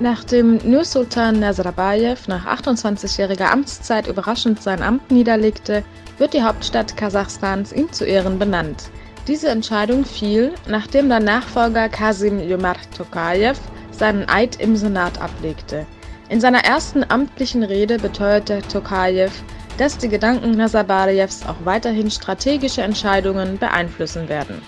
Nachdem Nursultan Nazarbayev nach 28-jähriger Amtszeit überraschend sein Amt niederlegte, wird die Hauptstadt Kasachstans ihm zu Ehren benannt. Diese Entscheidung fiel, nachdem der Nachfolger Kassym-Jomart Tokajew seinen Eid im Senat ablegte. In seiner ersten amtlichen Rede beteuerte Tokajew, dass die Gedanken Nazarbayevs auch weiterhin strategische Entscheidungen beeinflussen werden.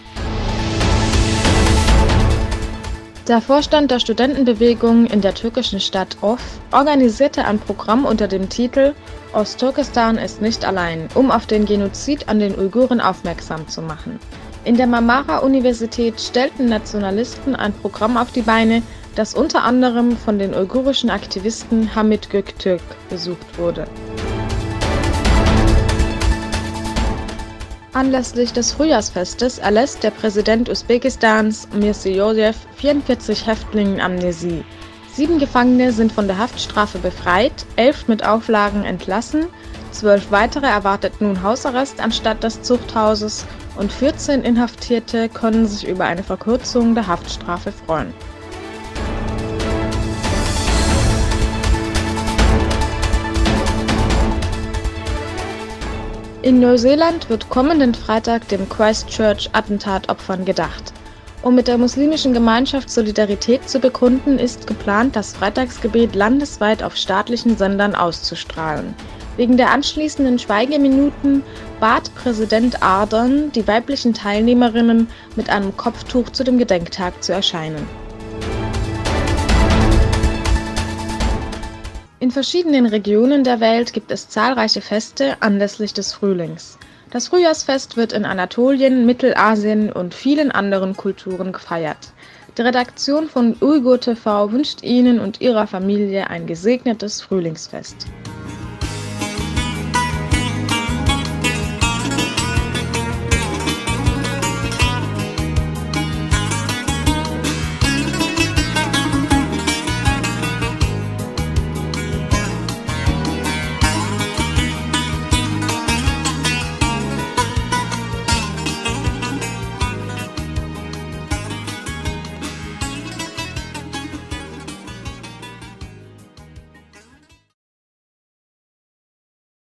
Der Vorstand der Studentenbewegung in der türkischen Stadt Of organisierte ein Programm unter dem Titel „Ostturkestan ist nicht allein“, um auf den Genozid an den Uiguren aufmerksam zu machen. In der Marmara-Universität stellten Nationalisten ein Programm auf die Beine, das unter anderem von den uigurischen Aktivisten Hamid Göktürk besucht wurde. Anlässlich des Frühjahrsfestes erlässt der Präsident Usbekistans, Mirziyoyew, 44 Häftlingen Amnesie. 7 Gefangene sind von der Haftstrafe befreit, 11 mit Auflagen entlassen, 12 weitere erwartet nun Hausarrest anstatt des Zuchthauses und 14 Inhaftierte können sich über eine Verkürzung der Haftstrafe freuen. In Neuseeland wird kommenden Freitag dem Christchurch-Attentatopfern gedacht. Um mit der muslimischen Gemeinschaft Solidarität zu bekunden, ist geplant, das Freitagsgebet landesweit auf staatlichen Sendern auszustrahlen. Wegen der anschließenden Schweigeminuten bat Präsident Ardern die weiblichen Teilnehmerinnen, mit einem Kopftuch zu dem Gedenktag zu erscheinen. In verschiedenen Regionen der Welt gibt es zahlreiche Feste anlässlich des Frühlings. Das Frühjahrsfest wird in Anatolien, Mittelasien und vielen anderen Kulturen gefeiert. Die Redaktion von Uyghur TV wünscht Ihnen und Ihrer Familie ein gesegnetes Frühlingsfest.